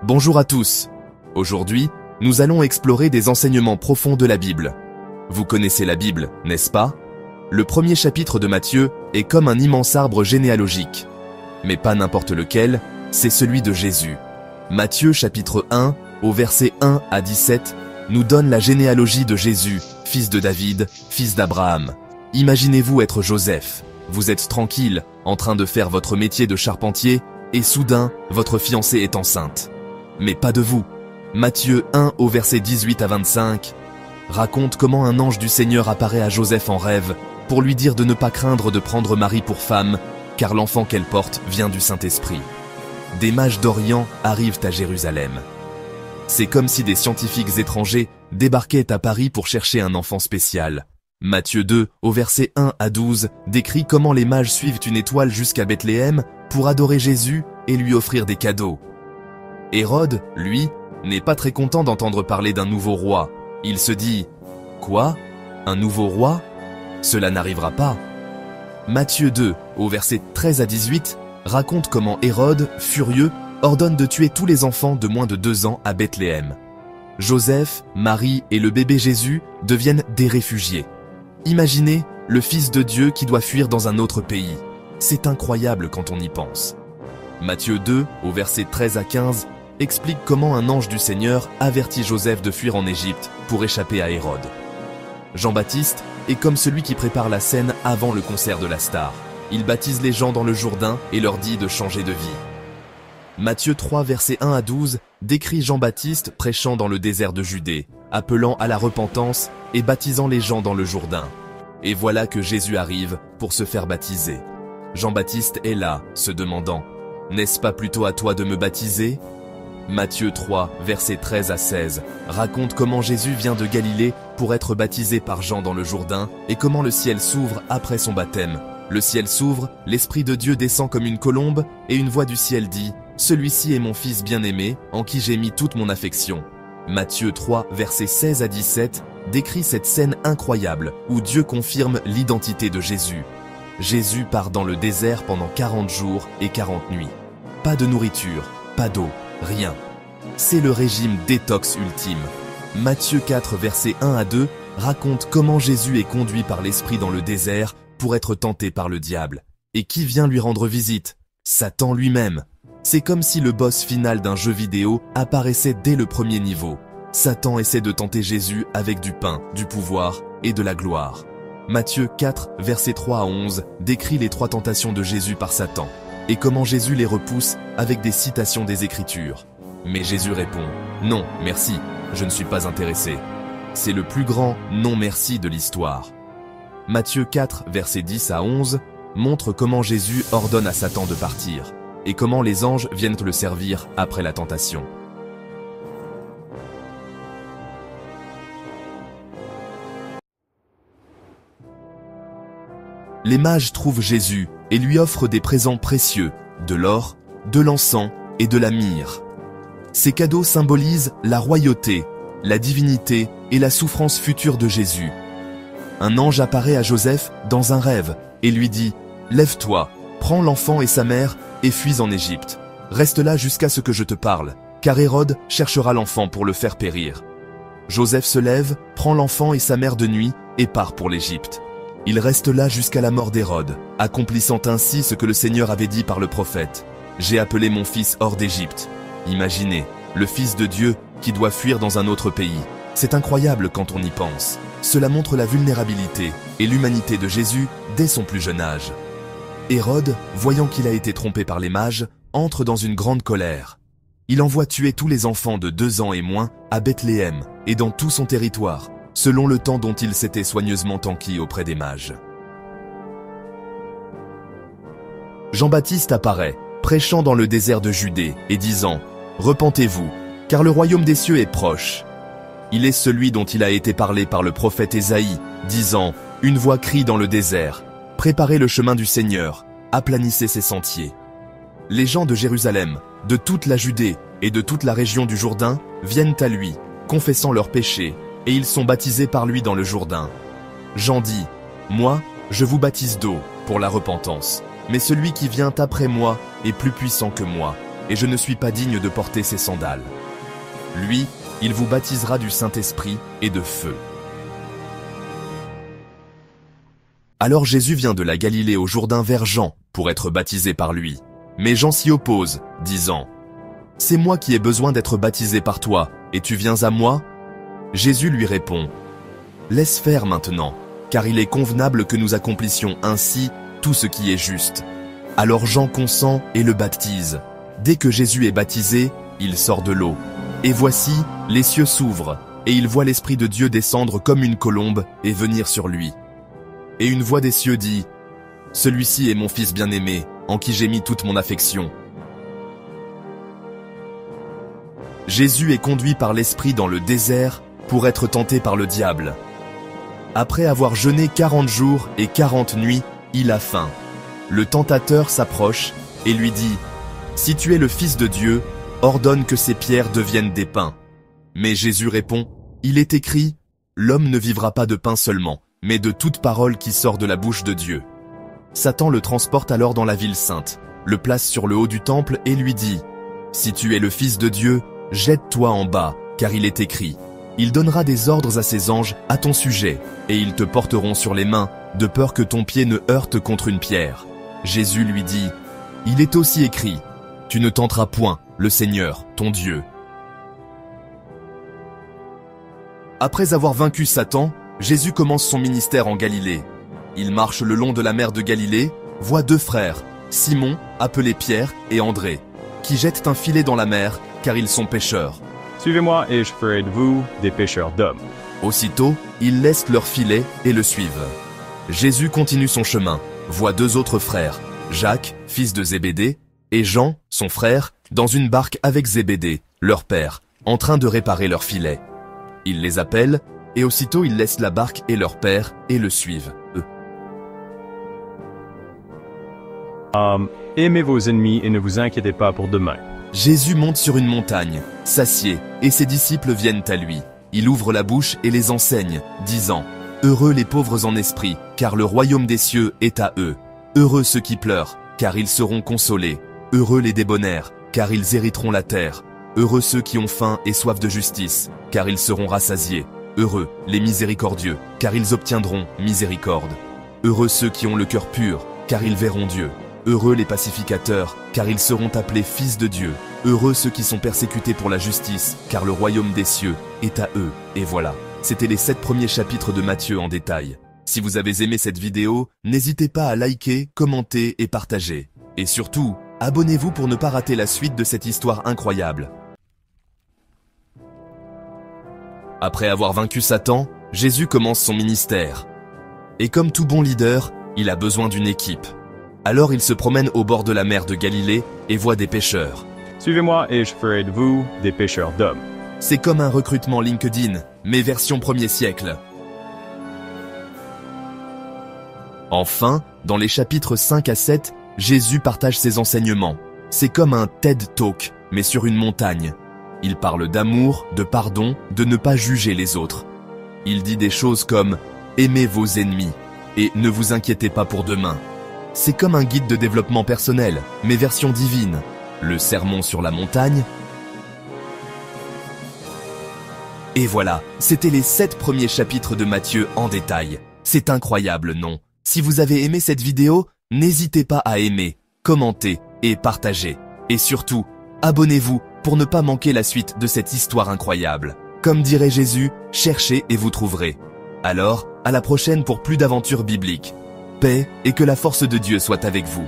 Bonjour à tous. Aujourd'hui, nous allons explorer des enseignements profonds de la Bible. Vous connaissez la Bible, n'est-ce pas? Le premier chapitre de Matthieu est comme un immense arbre généalogique. Mais pas n'importe lequel, c'est celui de Jésus. Matthieu chapitre 1, au verset 1 à 17, nous donne la généalogie de Jésus, fils de David, fils d'Abraham. Imaginez-vous être Joseph. Vous êtes tranquille, en train de faire votre métier de charpentier, et soudain, votre fiancée est enceinte. Mais pas de vous. Matthieu 1 au verset 18 à 25 raconte comment un ange du Seigneur apparaît à Joseph en rêve pour lui dire de ne pas craindre de prendre Marie pour femme, car l'enfant qu'elle porte vient du Saint-Esprit. Des mages d'Orient arrivent à Jérusalem. C'est comme si des scientifiques étrangers débarquaient à Paris pour chercher un enfant spécial. Matthieu 2 au verset 1 à 12 décrit comment les mages suivent une étoile jusqu'à Bethléem pour adorer Jésus et lui offrir des cadeaux. Hérode, lui, n'est pas très content d'entendre parler d'un nouveau roi. Il se dit « Quoi? Un nouveau roi? Cela n'arrivera pas !» Matthieu 2, au verset 13 à 18, raconte comment Hérode, furieux, ordonne de tuer tous les enfants de moins de 2 ans à Bethléem. Joseph, Marie et le bébé Jésus deviennent des réfugiés. Imaginez le Fils de Dieu qui doit fuir dans un autre pays. C'est incroyable quand on y pense. Matthieu 2, au verset 13 à 15, explique comment un ange du Seigneur avertit Joseph de fuir en Égypte pour échapper à Hérode. Jean-Baptiste est comme celui qui prépare la scène avant le concert de la star. Il baptise les gens dans le Jourdain et leur dit de changer de vie. Matthieu 3, verset 1 à 12, décrit Jean-Baptiste prêchant dans le désert de Judée, appelant à la repentance et baptisant les gens dans le Jourdain. Et voilà que Jésus arrive pour se faire baptiser. Jean-Baptiste est là, se demandant « N'est-ce pas plutôt à toi de me baptiser ?» Matthieu 3, versets 13 à 16, raconte comment Jésus vient de Galilée pour être baptisé par Jean dans le Jourdain et comment le ciel s'ouvre après son baptême. Le ciel s'ouvre, l'Esprit de Dieu descend comme une colombe et une voix du ciel dit « Celui-ci est mon Fils bien-aimé, en qui j'ai mis toute mon affection. » Matthieu 3, versets 16 à 17, décrit cette scène incroyable où Dieu confirme l'identité de Jésus. Jésus part dans le désert pendant 40 jours et 40 nuits. Pas de nourriture, pas d'eau. Rien. C'est le régime détox ultime. Matthieu 4, versets 1 à 2 raconte comment Jésus est conduit par l'Esprit dans le désert pour être tenté par le diable. Et qui vient lui rendre visite? Satan lui-même. C'est comme si le boss final d'un jeu vidéo apparaissait dès le premier niveau. Satan essaie de tenter Jésus avec du pain, du pouvoir et de la gloire. Matthieu 4, versets 3 à 11 décrit les 3 tentations de Jésus par Satan et comment Jésus les repousse avec des citations des Écritures. Mais Jésus répond « Non, merci, je ne suis pas intéressé. » C'est le plus grand « non merci » de l'histoire. Matthieu 4, versets 10 à 11 montre comment Jésus ordonne à Satan de partir et comment les anges viennent le servir après la tentation. Les mages trouvent Jésus et lui offrent des présents précieux, de l'or, de l'encens et de la myrrhe. Ces cadeaux symbolisent la royauté, la divinité et la souffrance future de Jésus. Un ange apparaît à Joseph dans un rêve et lui dit « Lève-toi, prends l'enfant et sa mère et fuis en Égypte. Reste là jusqu'à ce que je te parle, car Hérode cherchera l'enfant pour le faire périr. » Joseph se lève, prend l'enfant et sa mère de nuit et part pour l'Égypte. Il reste là jusqu'à la mort d'Hérode, accomplissant ainsi ce que le Seigneur avait dit par le prophète. « J'ai appelé mon fils hors d'Égypte. » Imaginez, le Fils de Dieu qui doit fuir dans un autre pays. C'est incroyable quand on y pense. Cela montre la vulnérabilité et l'humanité de Jésus dès son plus jeune âge. Hérode, voyant qu'il a été trompé par les mages, entre dans une grande colère. Il envoie tuer tous les enfants de 2 ans et moins à Bethléem et dans tout son territoire, selon le temps dont il s'était soigneusement enquis auprès des mages. Jean-Baptiste apparaît, prêchant dans le désert de Judée et disant « Repentez-vous, car le royaume des cieux est proche. » Il est celui dont il a été parlé par le prophète Ésaïe, disant « Une voix crie dans le désert, préparez le chemin du Seigneur, aplanissez ses sentiers. » Les gens de Jérusalem, de toute la Judée et de toute la région du Jourdain viennent à lui, confessant leurs péchés, et ils sont baptisés par lui dans le Jourdain. Jean dit « Moi, je vous baptise d'eau pour la repentance, mais celui qui vient après moi est plus puissant que moi. et je ne suis pas digne de porter ses sandales. Lui, il vous baptisera du Saint-Esprit et de feu. » Alors Jésus vient de la Galilée au Jourdain vers Jean pour être baptisé par lui. Mais Jean s'y oppose, disant « C'est moi qui ai besoin d'être baptisé par toi, et tu viens à moi ?» Jésus lui répond « Laisse faire maintenant, car il est convenable que nous accomplissions ainsi tout ce qui est juste. » Alors Jean consent et le baptise. Dès que Jésus est baptisé, il sort de l'eau. Et voici, les cieux s'ouvrent, et il voit l'Esprit de Dieu descendre comme une colombe et venir sur lui. Et une voix des cieux dit « Celui-ci est mon Fils bien-aimé, en qui j'ai mis toute mon affection. » Jésus est conduit par l'Esprit dans le désert pour être tenté par le diable. Après avoir jeûné 40 jours et 40 nuits, il a faim. Le tentateur s'approche et lui dit « Si tu es le Fils de Dieu, ordonne que ces pierres deviennent des pains. » Mais Jésus répond « Il est écrit, l'homme ne vivra pas de pain seulement, mais de toute parole qui sort de la bouche de Dieu. » Satan le transporte alors dans la ville sainte, le place sur le haut du temple et lui dit « Si tu es le Fils de Dieu, jette-toi en bas, car il est écrit, il donnera des ordres à ses anges à ton sujet, et ils te porteront sur les mains, de peur que ton pied ne heurte contre une pierre. » Jésus lui dit « Il est aussi écrit, tu ne tenteras point le Seigneur, ton Dieu. » Après avoir vaincu Satan, Jésus commence son ministère en Galilée. Il marche le long de la mer de Galilée, voit 2 frères, Simon, appelé Pierre, et André, qui jettent un filet dans la mer, car ils sont pêcheurs. « Suivez-moi et je ferai de vous des pêcheurs d'hommes. » Aussitôt, ils laissent leur filet et le suivent. Jésus continue son chemin, voit 2 autres frères, Jacques, fils de Zébédée, et Jean, son frère, dans une barque avec Zébédée, leur père, en train de réparer leur filet. Il les appelle, et aussitôt ils laissent la barque et leur père, et le suivent, eux. Aimez vos ennemis et ne vous inquiétez pas pour demain. Jésus monte sur une montagne, s'assied, et ses disciples viennent à lui. Il ouvre la bouche et les enseigne, disant « Heureux les pauvres en esprit, car le royaume des cieux est à eux. Heureux ceux qui pleurent, car ils seront consolés. Heureux les débonnaires, car ils hériteront la terre. Heureux ceux qui ont faim et soif de justice, car ils seront rassasiés. Heureux les miséricordieux, car ils obtiendront miséricorde. Heureux ceux qui ont le cœur pur, car ils verront Dieu. Heureux les pacificateurs, car ils seront appelés fils de Dieu. Heureux ceux qui sont persécutés pour la justice, car le royaume des cieux est à eux. » Et voilà, c'était les 7 premiers chapitres de Matthieu en détail. Si vous avez aimé cette vidéo, n'hésitez pas à liker, commenter et partager. Et surtout, abonnez-vous pour ne pas rater la suite de cette histoire incroyable. Après avoir vaincu Satan, Jésus commence son ministère. Et comme tout bon leader, il a besoin d'une équipe. Alors il se promène au bord de la mer de Galilée et voit des pêcheurs. « Suivez-moi et je ferai de vous des pêcheurs d'hommes. » C'est comme un recrutement LinkedIn, mais version 1er siècle. Enfin, dans les chapitres 5 à 7, Jésus partage ses enseignements. C'est comme un TED Talk, mais sur une montagne. Il parle d'amour, de pardon, de ne pas juger les autres. Il dit des choses comme « Aimez vos ennemis » et « Ne vous inquiétez pas pour demain ». C'est comme un guide de développement personnel, mais version divine. Le sermon sur la montagne. Et voilà, c'était les 7 premiers chapitres de Matthieu en détail. C'est incroyable, non? Si vous avez aimé cette vidéo, n'hésitez pas à aimer, commenter et partager. Et surtout, abonnez-vous pour ne pas manquer la suite de cette histoire incroyable. Comme dirait Jésus, cherchez et vous trouverez. Alors, à la prochaine pour plus d'aventures bibliques. Paix et que la force de Dieu soit avec vous.